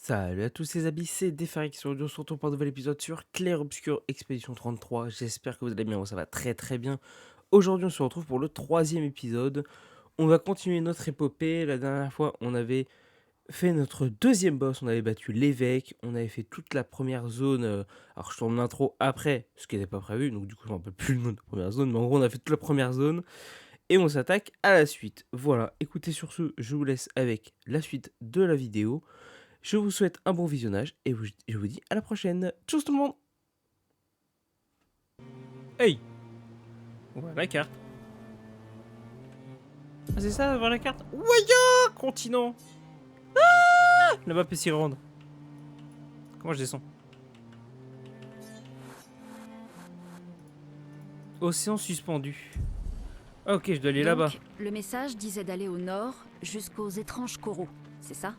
Salut à tous les amis, c'est Defarix sur Audio, on se retrouve pour un nouvel épisode sur Clair Obscur Expédition 33. J'espère que vous allez bien, moi ça va très très bien. Aujourd'hui on se retrouve pour le troisième épisode. On va continuer notre épopée. La dernière fois on avait fait notre deuxième boss, on avait battu l'évêque, on avait fait toute la première zone. Alors je tourne l'intro après, ce qui n'était pas prévu, donc du coup je ne me rappelle plus le nom de la première zone, mais en gros on a fait toute la première zone. Et on s'attaque à la suite. Voilà, écoutez sur ce, je vous laisse avec la suite de la vidéo. Je vous souhaite un bon visionnage et je vous dis à la prochaine. Tchuss tout le monde. Hey, on voit la carte. Ah c'est ça, voir la carte. Ouaya, continent. La map est si grande. Comment je descends? Océan suspendu. Ah ok, je dois aller là-bas. Donc, le message disait d'aller au nord jusqu'aux étranges coraux, c'est ça?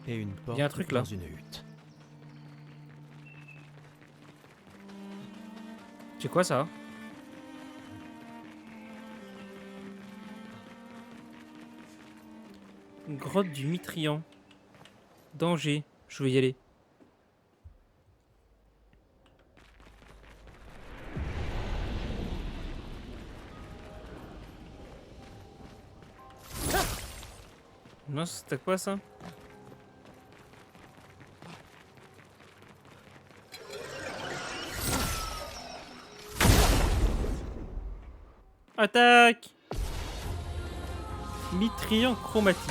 Et une Il y a un porte truc là. dans une hutte. C'est quoi ça? Grotte du Mitrian. Danger, je veux y aller. Non, c'était quoi ça? Attaque! Mitrian chromatique.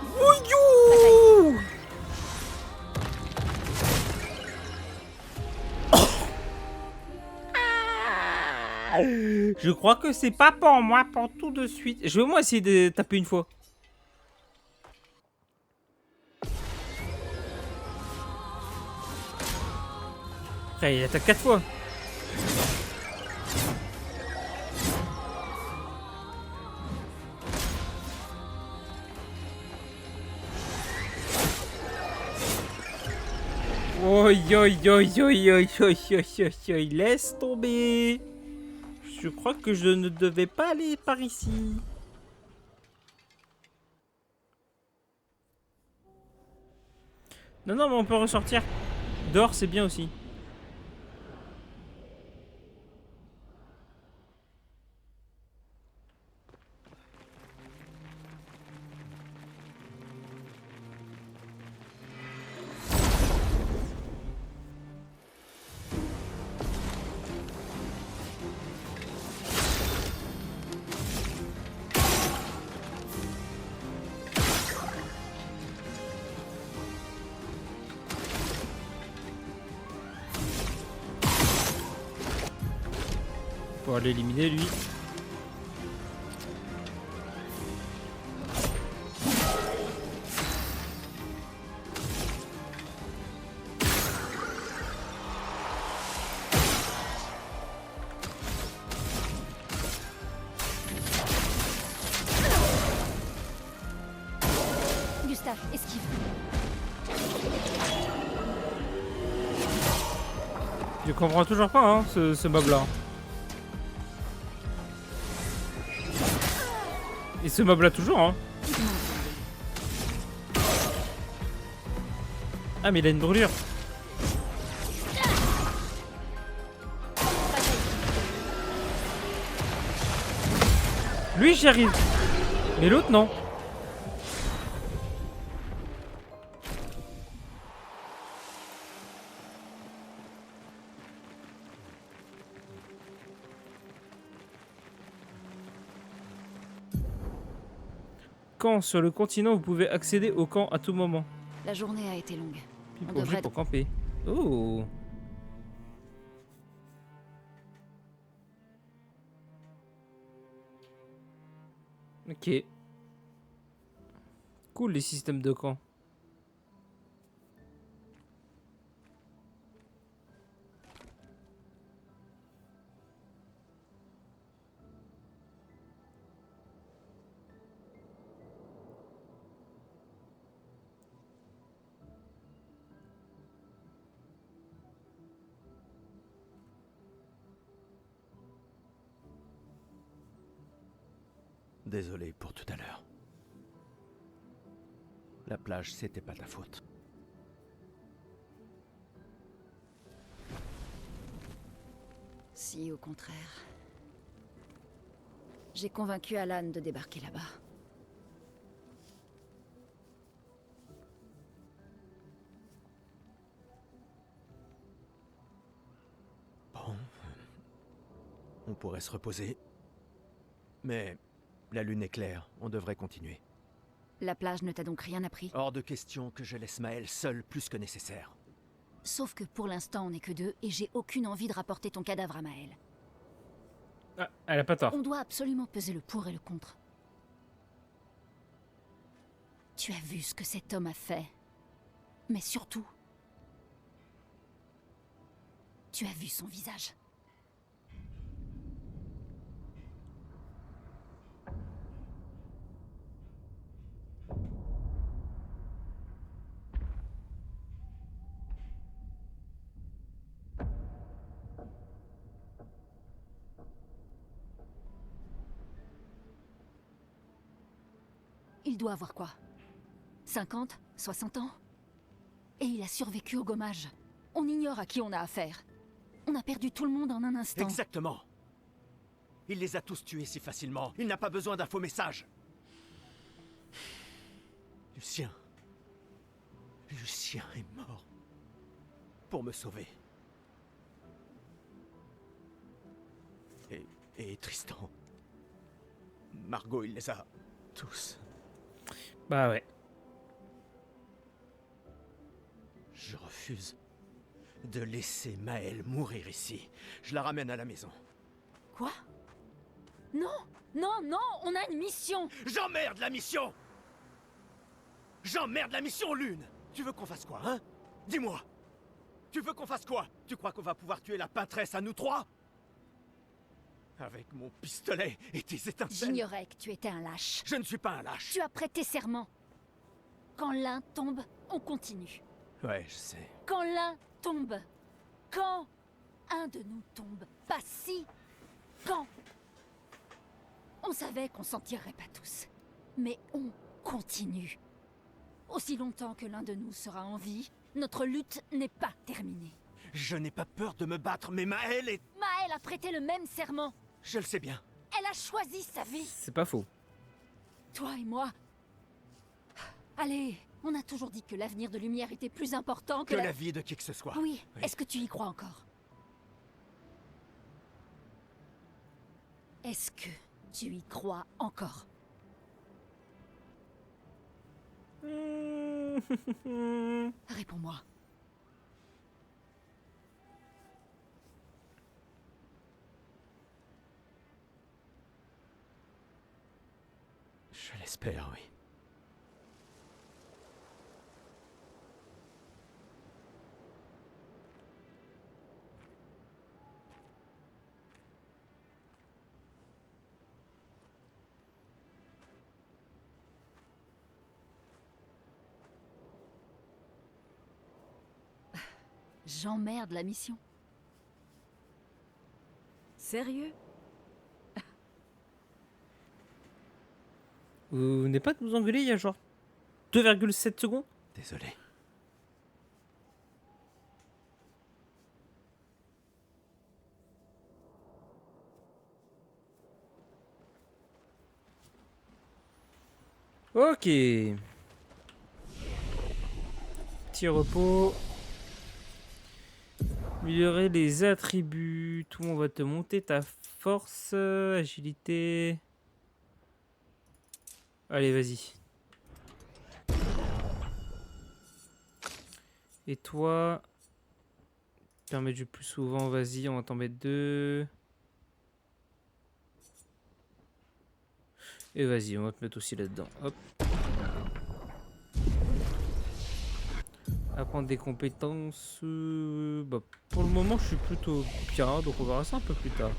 Ouillou! Je crois que c'est pas pour moi pour tout de suite. Je vais moi essayer de taper une fois. Après, il attaque 4 fois. Oi, oi, oi, oi, oi, oi, oi, oi, laisse tomber. Je crois que je ne devais pas aller par ici. Non, non, mais on peut ressortir. Dehors, c'est bien aussi. Pour aller éliminer lui. Gustave, esquive. Je comprends toujours pas, hein, ce mob-là. Et ce mob-là toujours, hein. Ah, mais il a une brûlure. Lui, j'y arrive. Mais l'autre, non. Quand sur le continent, vous pouvez accéder au camp à tout moment. La journée a été longue. Puis On pour devrait... pour camper. Oh. Ok. Cool les systèmes de camp. désolé pour tout à l'heure. La plage, c'était pas ta faute. Si, au contraire. J'ai convaincu Alan de débarquer là-bas. Bon, on pourrait se reposer. Mais la lune est claire, on devrait continuer. La plage ne t'a donc rien appris? Hors de question que je laisse Maël seul plus que nécessaire. Sauf que pour l'instant, on n'est que deux, et j'ai aucune envie de rapporter ton cadavre à Maël. Ah, elle a pas tort. On doit absolument peser le pour et le contre. Tu as vu ce que cet homme a fait. Mais surtout, tu as vu son visage. Il doit avoir quoi? 50? 60 ans? Et il a survécu au gommage. On ignore à qui on a affaire. On a perdu tout le monde en un instant. Exactement. Il les a tous tués si facilement. Il n'a pas besoin d'un faux message. Lucien. Lucien est mort. Pour me sauver. Et Tristan. Margot, il les a tous. Bah ouais. Je refuse de laisser Maël mourir ici. Je la ramène à la maison. Quoi? Non! Non, non! On a une mission! J'emmerde la mission! J'emmerde la mission, Lune! Tu veux qu'on fasse quoi, hein? Dis-moi! Tu veux qu'on fasse quoi? Tu crois qu'on va pouvoir tuer la pâtresse à nous trois? Avec mon pistolet et tes étincelles? J'ignorais que tu étais un lâche. Je ne suis pas un lâche. Tu as prêté serment. Quand l'un tombe, on continue. Ouais, je sais. Quand l'un tombe. Quand un de nous tombe. Pas si. Quand. On savait qu'on s'en tirerait pas tous. Mais on continue. Aussi longtemps que l'un de nous sera en vie, notre lutte n'est pas terminée. Je n'ai pas peur de me battre, mais Maël est... Maël a prêté le même serment. Je le sais bien. Elle a choisi sa vie. C'est pas faux. Toi et moi. Allez, on a toujours dit que l'avenir de Lumière était plus important que Que la vie de qui que ce soit. Oui, Oui. est-ce que tu y crois encore? Est-ce que tu y crois encore? Réponds-moi. Je l'espère, oui. J'emmerde la mission. Sérieux? Vous venez pas de nous engueuler il y a genre 2,7 secondes? Désolé. Ok. Petit repos. Améliorer les attributs. Tout, on va te monter ta force, agilité. Allez, vas-y. Et toi, permet de jouer plus souvent, vas-y, on va t'en mettre 2. Et vas-y, on va te mettre aussi là-dedans. Hop. Apprendre des compétences. Bah, pour le moment, je suis plutôt bien, donc on verra ça un peu plus tard.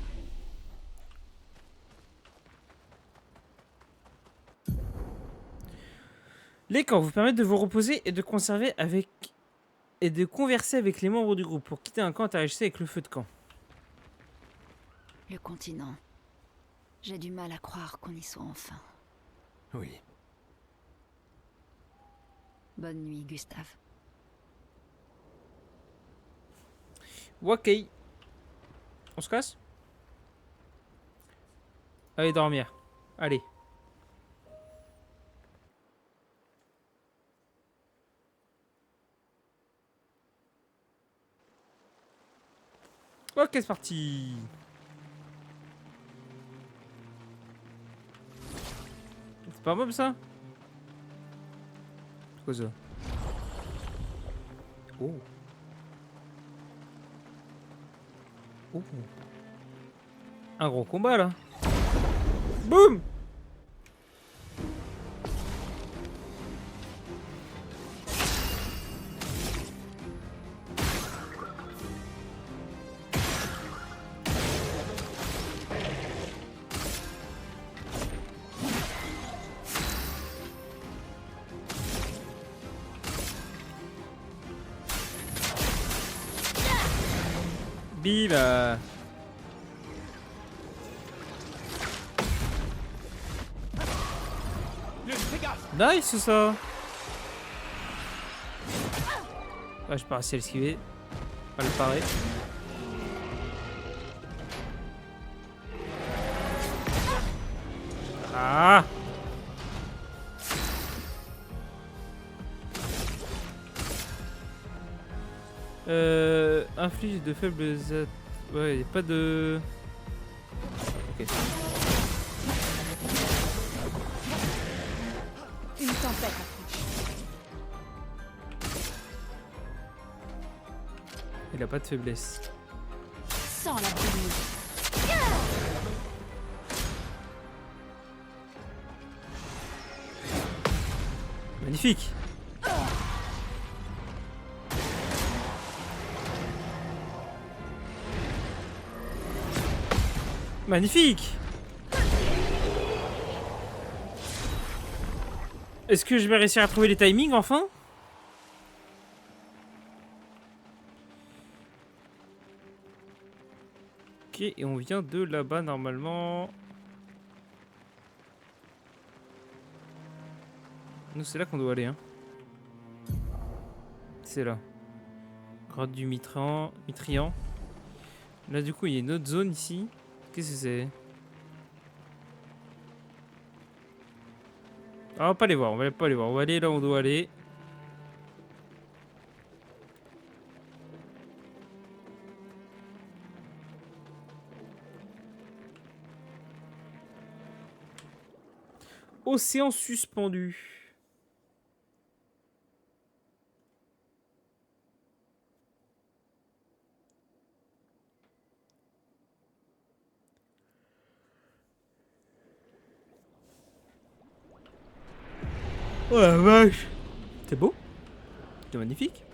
Les camps vous permettent de vous reposer et de conserver avec et de converser avec les membres du groupe. Pour quitter un camp, interagissez avec le feu de camp. Le continent. J'ai du mal à croire qu'on y soit enfin. Oui. Bonne nuit, Gustave. Ok. On se casse? Allez dormir. Allez. Ok, c'est parti. C'est pas mob ça? C'est quoi ça? Oh. Oh. Un gros combat là. Boum. Bim. Fais gaffe! Nice ça. Ah, j'ai pas réussi à l'esquiver. À le parer. Ah. Inflige de faibles ouais, y a pas de... Ok. Une tempête approche. Il a pas de faiblesse. Sans la brume. Magnifique. Magnifique. Est-ce que je vais réussir à trouver les timings enfin? Ok, et on vient de là-bas normalement. Nous c'est là qu'on doit aller hein. C'est là. Grotte du Mitrian. Là du coup il y a une autre zone ici. Qu'est-ce que c'est? Ah, on va pas les voir, on va pas les voir. On va aller là où on doit aller. Océan suspendu. Oh la vache. C'est beau. C'est magnifique.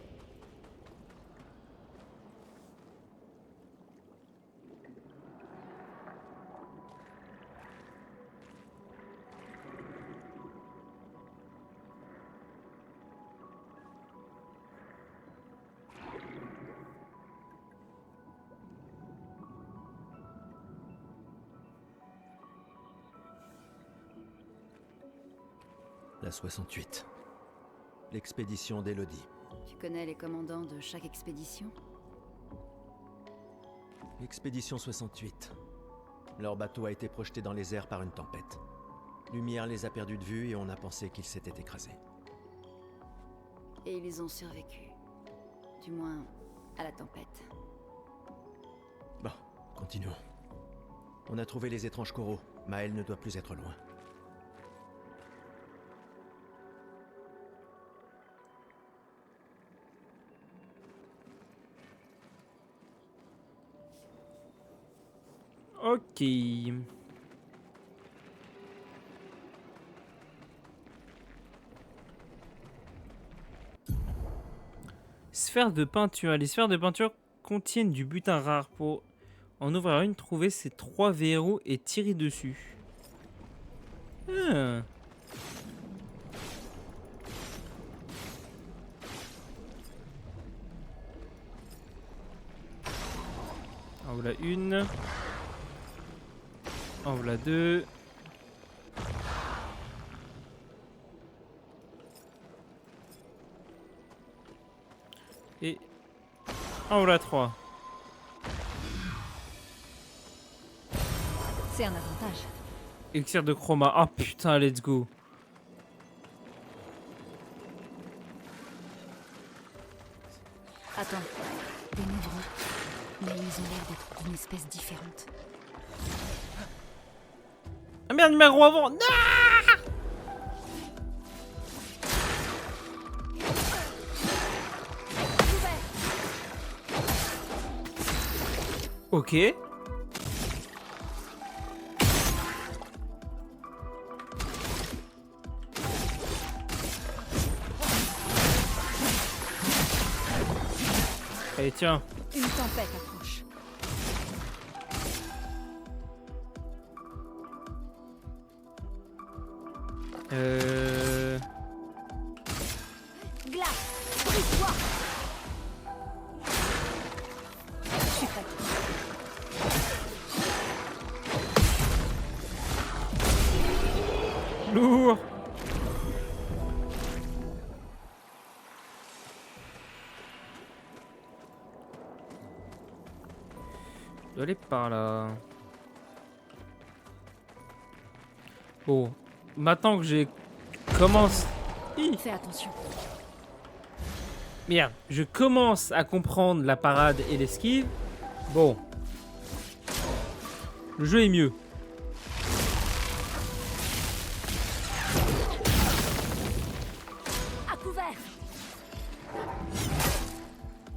La 68. L'expédition d'Élodie. Tu connais les commandants de chaque expédition? Expédition 68. Leur bateau a été projeté dans les airs par une tempête. Lumière les a perdus de vue et on a pensé qu'ils s'étaient écrasés. Et ils ont survécu. Du moins, à la tempête. Bon, continuons. On a trouvé les étranges coraux. Maël ne doit plus être loin. Ok. Sphère de peinture. Les sphères de peinture contiennent du butin rare. Pour en ouvrir une, trouver ces 3 verrous et tirer dessus. Ah. En voilà une. En voilà 2. Et en voilà 3. C'est un avantage. Elixir de chroma. Ah putain, let's go. Attends, des migrants. Mais ils ont l'air d'être d'une espèce différente. Ah merde, numéro avant. Non. Ok. Allez, tiens. Une tempête approche. Glace, brise-toi. Je suis prête. Lourd. Je dois aller par là. Bon, maintenant que j'ai commence. Hi. Fais attention. Merde, je commence à comprendre la parade et l'esquive. Bon. Le jeu est mieux. À couvert.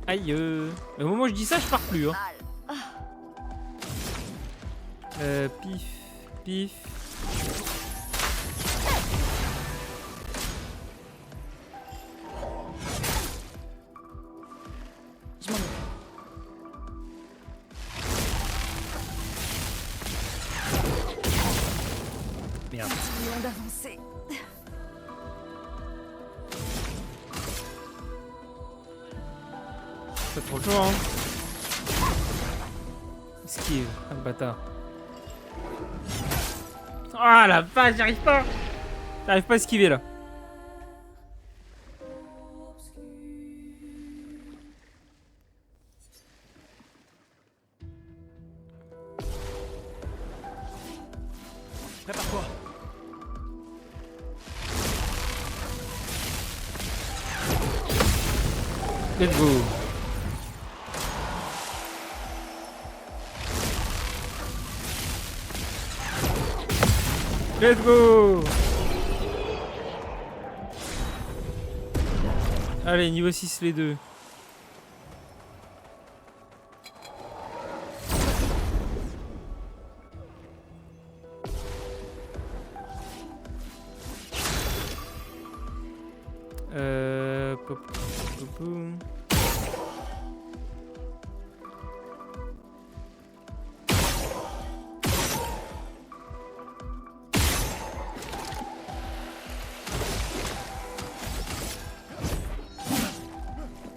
Aïe. Mais au moment où je dis ça, je pars plus. Hein. Pif, pif. Je m'en occupe. Merde. Continuons d'avancer. Pas trop le choix. Hein. Esquive. Ah, le bâtard. Ah la vache, j'arrive pas. J'arrive pas à esquiver là. Prépare-toi. Let's go. Let's go. Allez, niveau 6 les deux. Poum.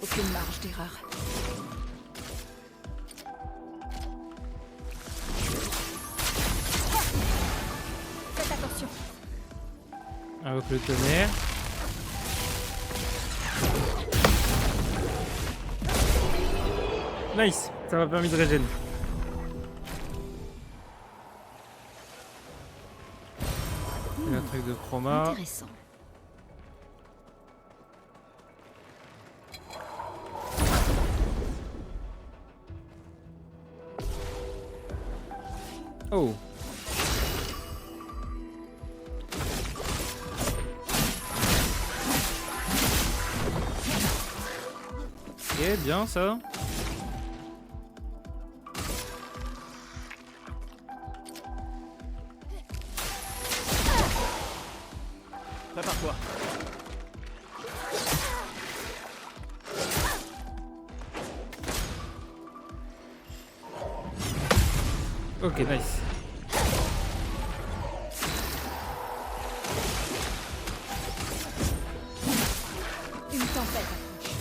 Aucune marge d'erreur. Faites attention. Avec le tonnerre. Nice, ça m'a permis de régénérer. Un truc de chroma. Intéressant. Oh. Ok, bien ça. Prépare-toi. Ok, nice. Une tempête approche.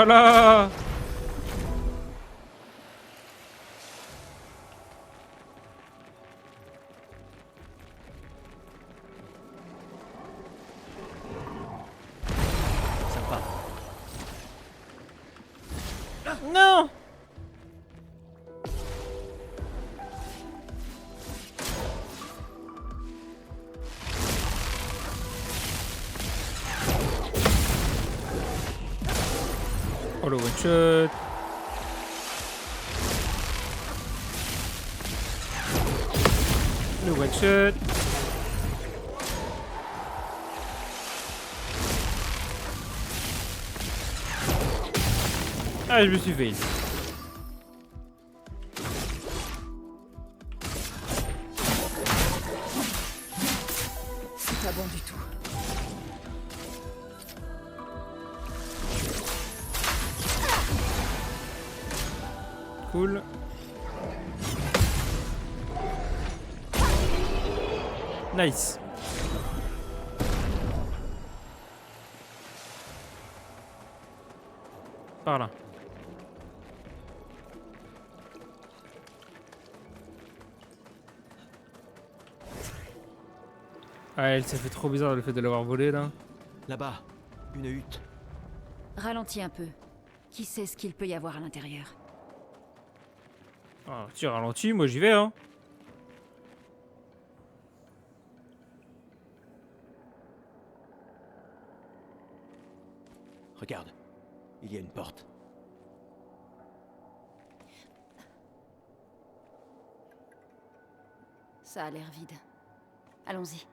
Voilà. Sympa. Non. Oh le one shot. Le one shot. Ah, je me suis fail. C'est pas bon du tout. Cool. Nice. Par là. Ah, elle s'est fait trop bizarre le fait de l'avoir volé là. Là-bas, une hutte. Ralentis un peu. Qui sait ce qu'il peut y avoir à l'intérieur? Ah, tu ralentis, moi j'y vais hein. Regarde, il y a une porte. Ça a l'air vide. Allons-y.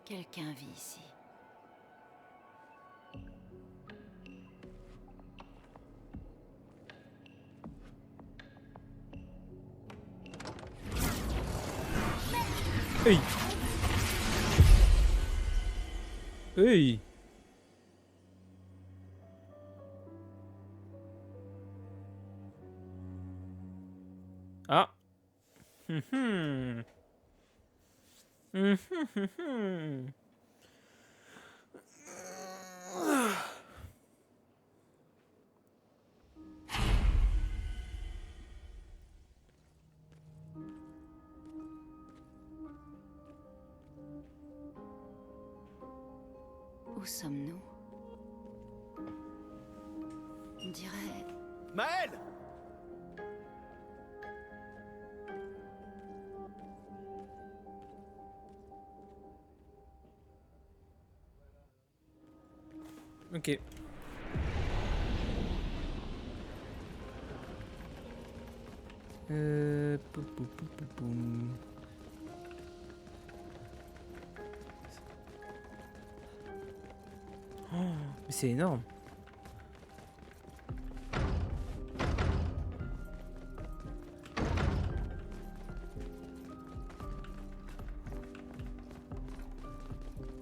Quelqu'un vit ici. Hey. Hey. Ah. Mhm. Mhm. Où sommes-nous? On dirait... Maël! Ok. Poum. Oh, mais c'est énorme.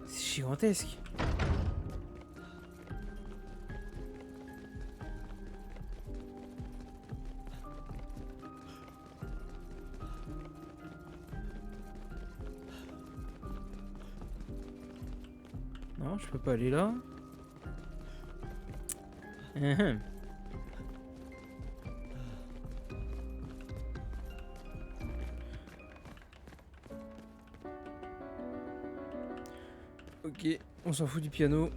C'est gigantesque. Non, je peux pas aller là. Uhum. Ok, on s'en fout du piano.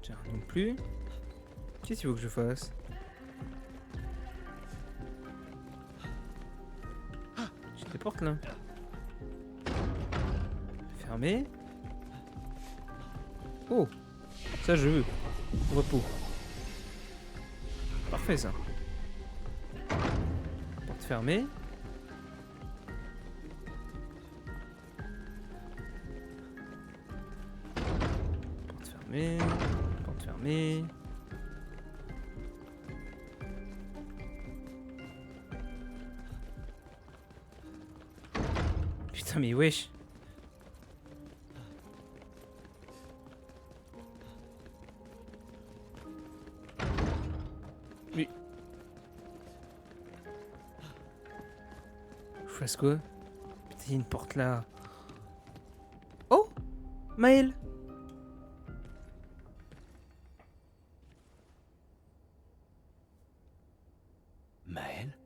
Tiens, non plus. Qu'est-ce qu'il faut que je fasse? J'ai des portes là. Fermé. Oh, ça je veux. Repos. Parfait ça. Porte fermée. Porte fermée. Porte fermée. Putain mais wesh. Mais... Je fasse quoi? il y a une porte là. Oh, Maël. Maël?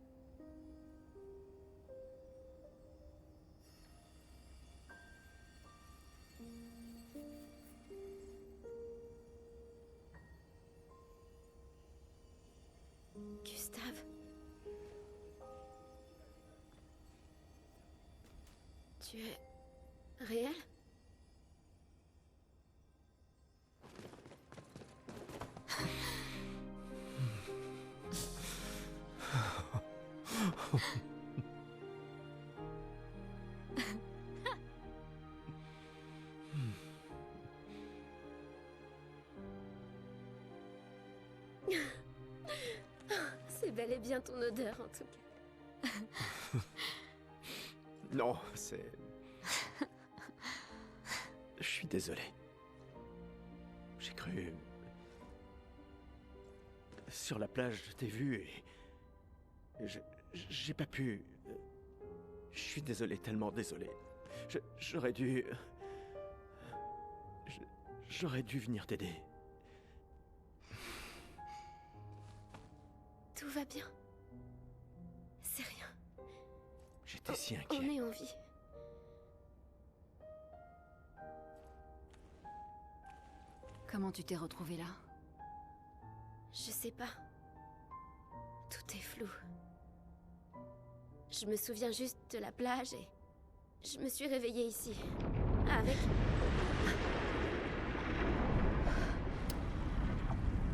Gustave. Tu es réel? C'est bel et bien ton odeur en tout cas. Non, c'est... Je suis désolé. J'ai cru... Sur la plage, je t'ai vu et... J'ai pas pu... Je suis désolé, tellement désolé. J'aurais dû... J'aurais dû venir t'aider. Tout va bien. C'est rien. J'étais si On inquiet. est en vie. Comment tu t'es retrouvé là? Je sais pas. Tout est flou. Je me souviens juste de la plage et je me suis réveillée ici. Avec...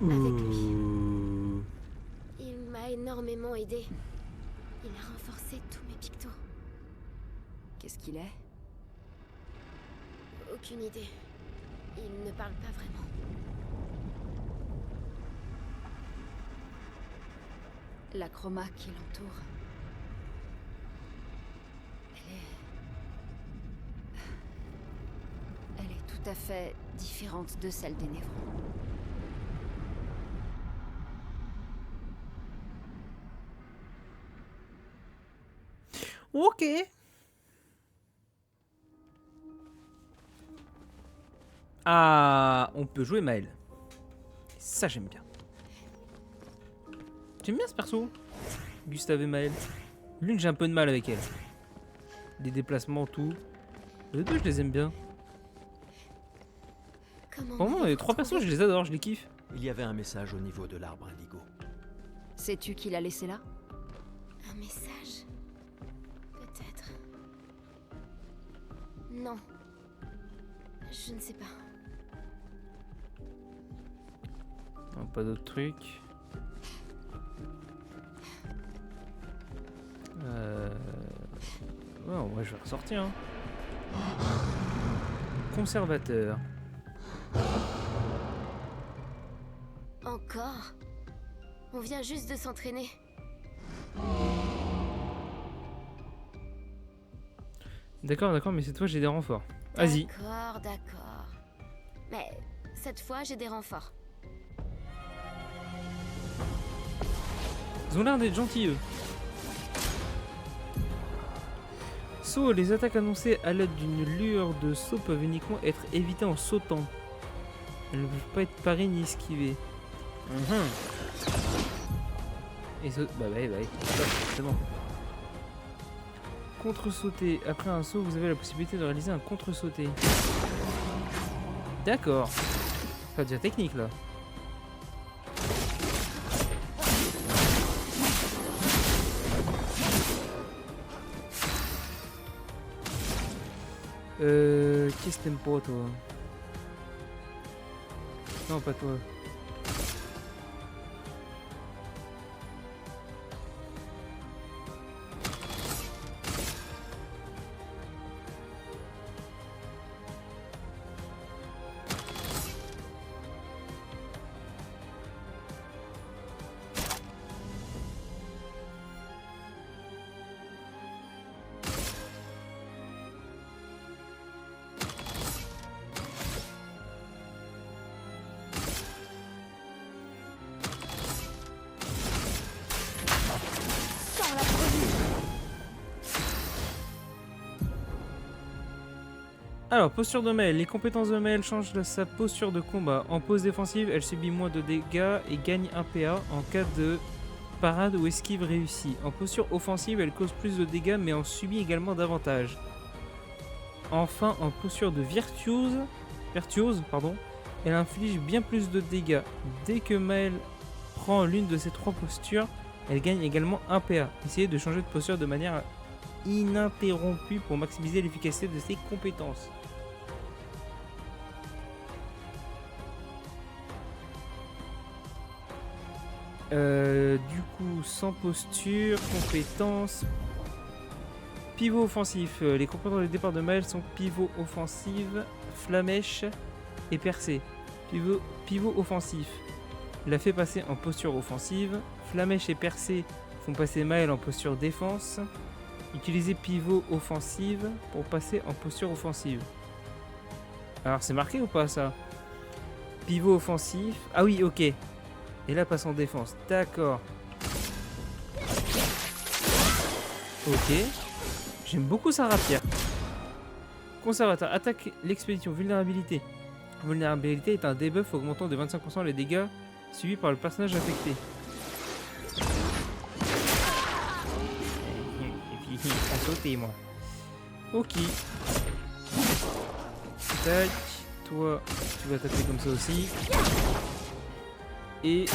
Ouh. Il m'a énormément aidé. Il a renforcé tous mes pictos. Qu'est-ce qu'il est? Aucune idée. Il ne parle pas vraiment. La chroma qui l'entoure. Elle est tout à fait différente de celle des névrons. Ok. Ah, on peut jouer Maël. Ça, j'aime bien. J'aime bien ce perso. Gustave et Maël. L'une, j'ai un peu de mal avec elle. Les déplacements, tout. Les deux, je les aime bien. Comment Vraiment, les trois persos, je les adore, je les kiffe. Il y avait un message au niveau de l'arbre indigo. Sais-tu qui l'a laissé là? Un message. Peut-être. Non. Je ne sais pas. Non, pas d'autres trucs. Ouais, en vrai, je vais ressortir. Hein. Conservateur. Encore? On vient juste de s'entraîner. D'accord, d'accord, mais cette fois, j'ai des renforts. Vas-y. D'accord, d'accord. Mais cette fois, j'ai des renforts. Ils ont l'air d'être gentils, eux. Saut, les attaques annoncées à l'aide d'une lueur de saut peuvent uniquement être évitées en sautant. Elles ne peuvent pas être parées ni esquivées. Et saut... Bah, c'est bon. Contre-sauter. Après un saut, vous avez la possibilité de réaliser un contre-sauter. D'accord. Ça devient technique, là. Qu'est-ce que t'aimes pas, toi? Non, pas toi. Alors, posture de Maël. Les compétences de Maël changent sa posture de combat. En pose défensive, elle subit moins de dégâts et gagne 1 PA en cas de parade ou esquive réussie. En posture offensive, elle cause plus de dégâts mais en subit également davantage. Enfin, en posture de virtuose, elle inflige bien plus de dégâts. Dès que Maël prend l'une de ces 3 postures, elle gagne également 1 PA. Essayez de changer de posture de manière ininterrompue pour maximiser l'efficacité de ses compétences. Du coup, sans posture, compétences, pivot offensif. Les compétences de départ de Maël sont pivot offensive, flamèche et percée. Pivot offensif la fait passer en posture offensive. Flamèche et percée font passer Maël en posture défense. Utilisez pivot offensive pour passer en posture offensive. Alors c'est marqué ou pas ça? Pivot offensif. Ah oui, ok. Et là passe en défense. D'accord. Ok. J'aime beaucoup sa rapière. Conservateur. Attaque l'expédition. Vulnérabilité. Vulnérabilité est un debuff augmentant de 25% les dégâts subis par le personnage affecté. À sauter moi. Ok. Tac. Toi, tu vas taper comme ça aussi. Et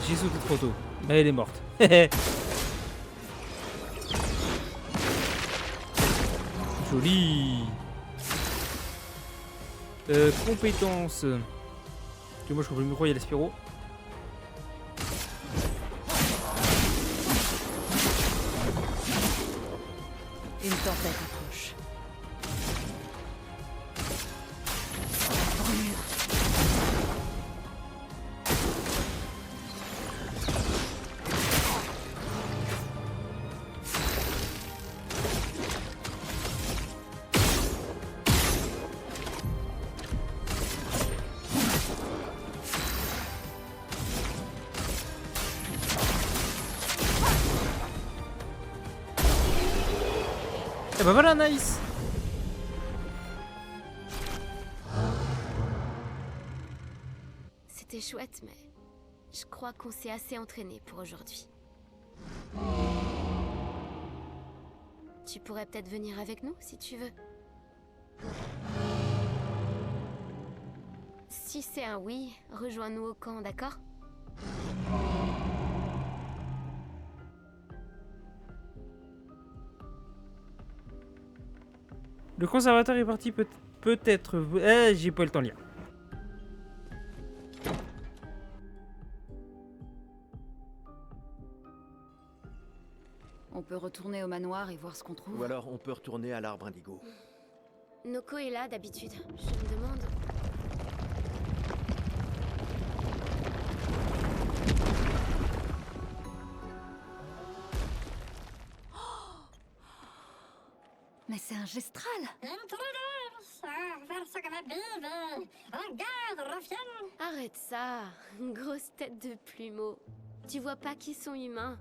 j'ai sauté trop tôt. Elle est morte. Joli. Compétences. Que moi je coupe le micro, il y a l'Aspiro. Une tempête approche. Et bah voilà, nice. C'était chouette, mais je crois qu'on s'est assez entraîné pour aujourd'hui. Tu pourrais peut-être venir avec nous si tu veux. Si c'est un oui, rejoins-nous au camp, d'accord? Le conservateur est parti peut-être. J'ai pas le temps de lire. On peut retourner au manoir et voir ce qu'on trouve. Ou alors on peut retourner à l'arbre indigo. Noko est là d'habitude. Je me demande... Mais c'est un gestral. Arrête ça, grosse tête de plumeau. Tu vois pas qu'ils sont humains.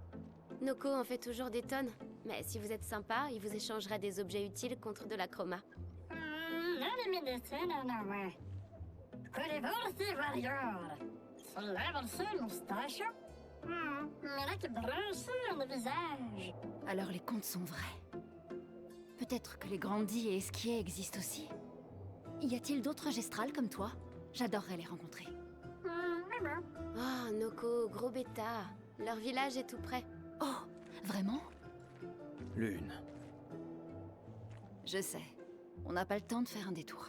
Noko en fait toujours des tonnes. Mais si vous êtes sympa, il vous échangera des objets utiles contre de la chroma. Alors les contes sont vrais. Peut-être que les Grandis et Esquiers existent aussi. Y a-t-il d'autres gestrals comme toi? J'adorerais les rencontrer. Oh, Noko, gros bêta. Leur village est tout près. Oh, vraiment? Lune. Je sais. On n'a pas le temps de faire un détour.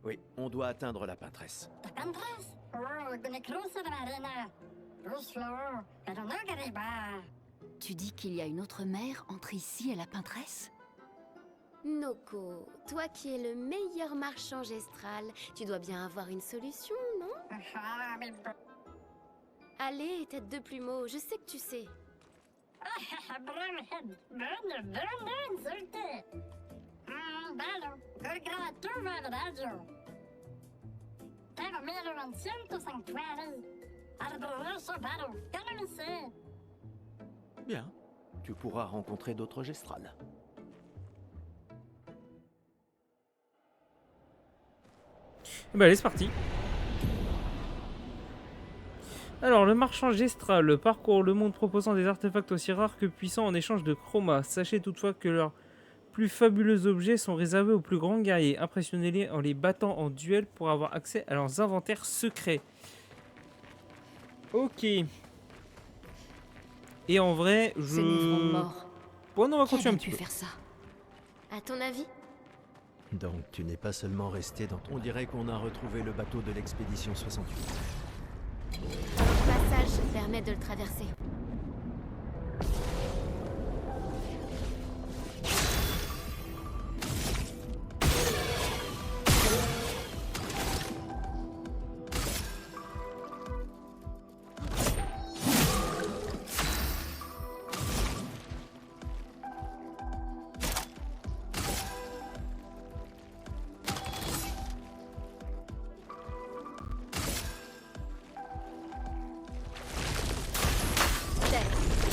Oui, on doit atteindre la peintresse. Tu dis qu'il y a une autre mer entre ici et la peintresse? Noko, toi qui es le meilleur marchand gestral, tu dois bien avoir une solution, non? Allez, tête de plumeau, je sais que tu sais. Bien. Tu pourras rencontrer d'autres gestrales. Bah allez, c'est parti. Alors, le marchand Gestral parcourt le monde proposant des artefacts aussi rares que puissants en échange de chroma. Sachez toutefois que leurs plus fabuleux objets sont réservés aux plus grands guerriers. Impressionnez-les en les battant en duel pour avoir accès à leurs inventaires secrets. Ok. Et en vrai, Ce Névron mort. Bon, non, on va Qui continuer a un pu petit peu. faire ça? À ton avis? Donc tu n'es pas seulement resté dans ton... On dirait qu'on a retrouvé le bateau de l'expédition 68. Le passage permet de le traverser.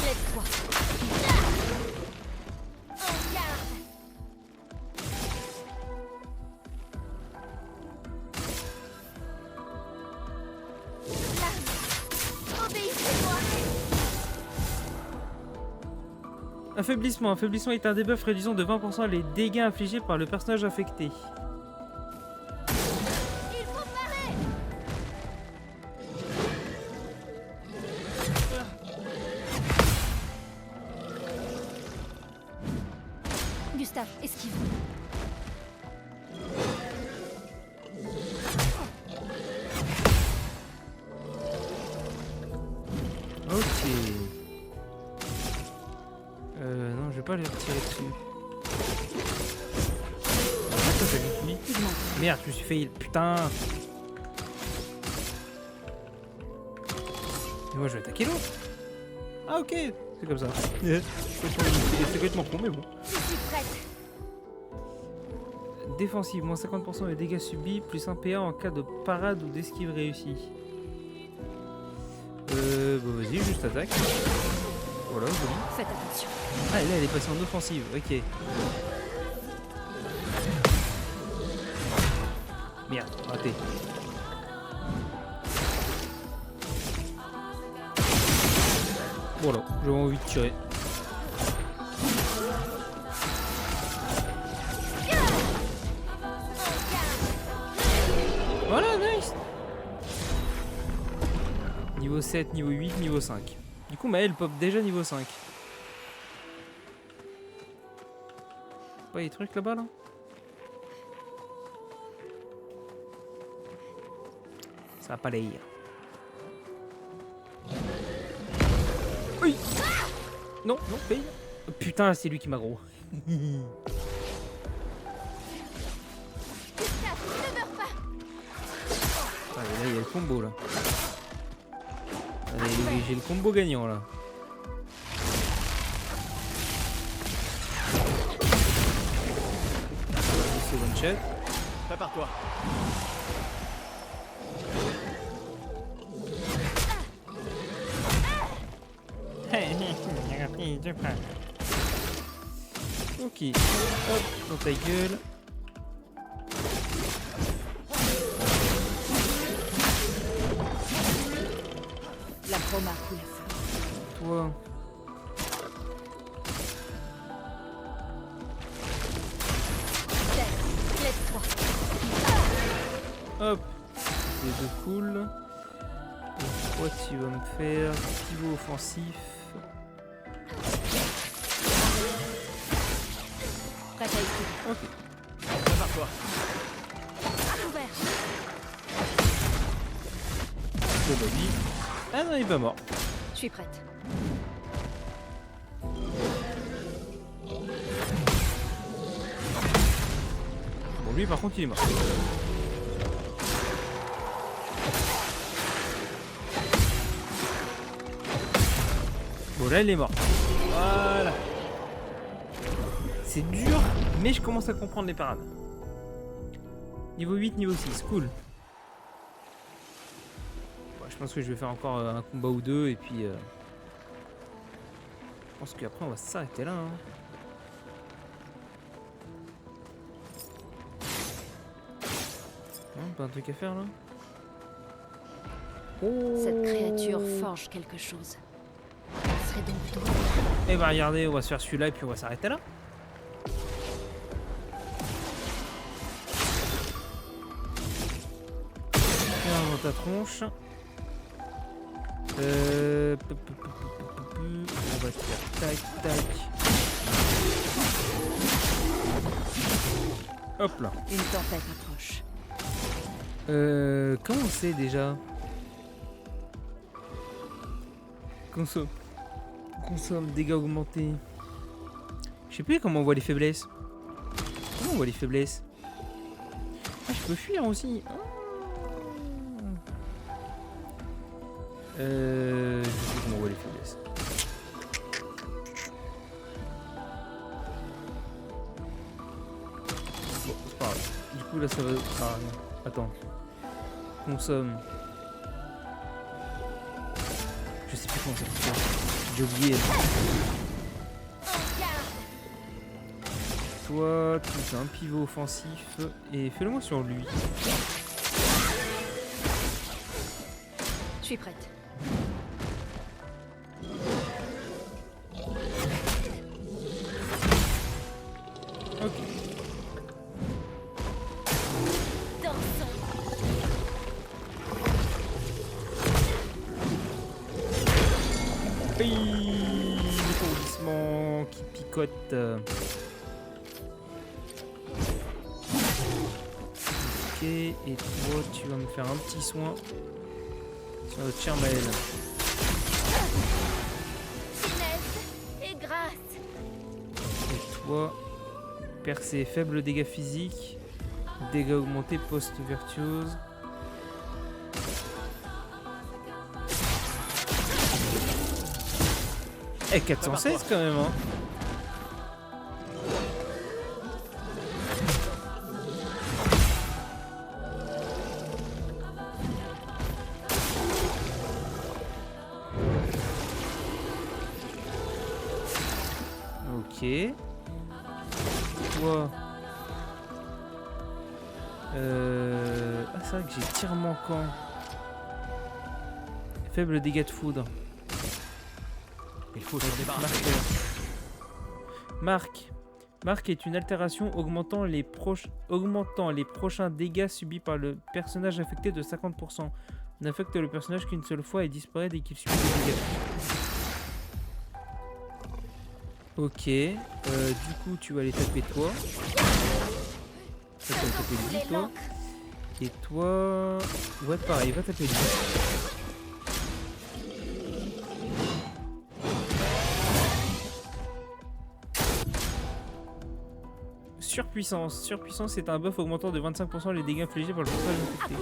Lève-toi. En garde! Obéissez-moi! Affaiblissement. Affaiblissement est un debuff réduisant de 20% les dégâts infligés par le personnage affecté. Il faut parer! Gustave, esquive. Ok. Non, je vais pas les retirer dessus. Ça fait vite, lui. Merde, je me suis fait... Putain. Et moi, je vais attaquer l'autre. Ah, ok. C'est comme ça. C'est complètement con, mais bon. Je suis prête. Défensive, moins 50% des dégâts subis, plus 1 PA en cas de parade ou d'esquive réussie. Bon, vas-y, juste attaque. Voilà, joli. Faites attention. Ah, là, elle est passée en offensive, ok. Merde, raté. Voilà, j'avais envie de tirer. Voilà, nice. Niveau 7, niveau 8, niveau 5. Du coup, Maël pop déjà niveau 5. Pas des trucs là-bas, là? Ça va pas l'air. Oui. Non, non, paye. Oh, putain, c'est lui qui m'a gros. Gustave, ne meurs pas! Ah, et là, il y a le combo, là. Allez, j'ai le combo gagnant, là. C'est one shot. Prépare-toi. Ok, hop, dans ta gueule. La chroma coule à flot. Toi. Lève-toi. Hop, les deux cool. Et toi, tu vas me faire pivot offensif. Prête à esquiver. Ok. Prépare-toi. Couvert. Bon, bah, lui. Ah non, il est pas mort. Je suis prête. Bon, lui, par contre, il est mort. Bon, là, il est mort. Voilà. C'est dur, mais je commence à comprendre les parades. Niveau 8, niveau 6, cool. Bon, je pense que je vais faire encore un combat ou deux, et puis... Je pense qu'après, on va s'arrêter là. Hein. Pas un truc à faire là. Cette créature forge quelque chose. Ce serait donc toi. Eh bah regardez, on va se faire celui-là et puis on va s'arrêter là. Tiens, dans ta tronche. On va te faire tac tac. Hop là. Une tempête approche. Comment on sait déjà? Consomme, dégâts augmentés. Je sais plus comment on voit les faiblesses. Comment on voit les faiblesses? Ah, je peux fuir aussi. Ah. Je sais plus comment on voit les faiblesses. Bon, c'est pas grave. Du coup là ça va. Ah non. Attends. Consomme. Je sais plus comment ça fonctionne. J'ai oublié. Toi, tu fais un pivot offensif et fais-le moi sur lui. Je suis prête. Ok. L'étourdissement qui picote. Ok, et toi tu vas me faire un petit soin sur notre cher Maël. Finesse et grâce. Et toi, percée, faible dégâts physiques, dégâts augmentés post-virtuose. Eh, 416 quand même, hein. Ok. Toi. Ah, c'est vrai que j'ai tir manquant. Faible dégâts de foudre. Il faut s'en débarrasser. Marque est une altération augmentant les prochains dégâts subis par le personnage affecté de 50%. N'affecte le personnage qu'une seule fois et disparaît dès qu'il subit des dégâts. Ok. Du coup, tu vas aller taper toi. Tu vas taper lui, toi. Et toi... Ouais, pareil, va taper lui. Surpuissance. Surpuissance est un buff augmentant de 25% les dégâts infligés par le personnage infecté.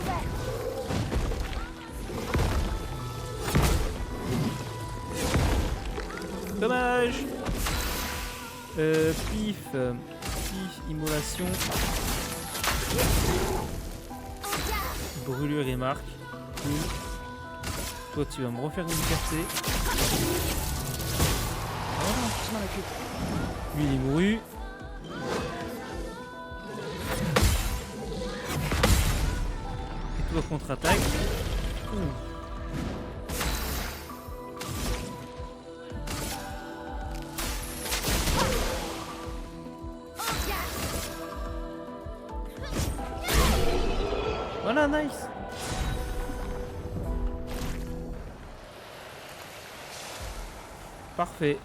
Dommage. Pif, immolation. Brûlure et marque. Cool. Toi, tu vas me refaire une percée. Je m'en occupe. Lui, il est mouru. Et toi, contre-attaque. Voilà, nice. Parfait.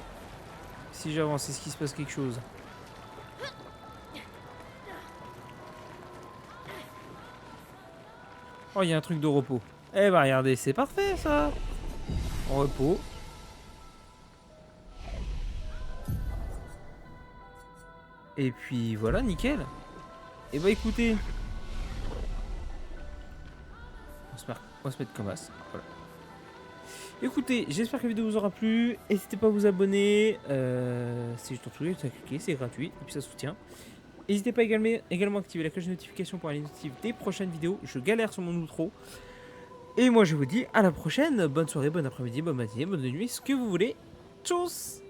Si j'avance, est-ce qu'il se passe quelque chose? Oh, il y a un truc de repos. Eh bah regardez, c'est parfait ça. En repos. Et puis voilà, nickel. Et bah écoutez, on va se mettre comme as. Voilà. Écoutez, j'espère que la vidéo vous aura plu. N'hésitez pas à vous abonner. C'est juste en dessous, à cliquer, c'est gratuit et puis ça soutient. N'hésitez pas également à activer la cloche de notification pour aller notifier des prochaines vidéos. Je galère sur mon outro. Et moi je vous dis à la prochaine. Bonne soirée, bon après-midi, bonne matinée, bonne nuit, ce que vous voulez. Tchuss!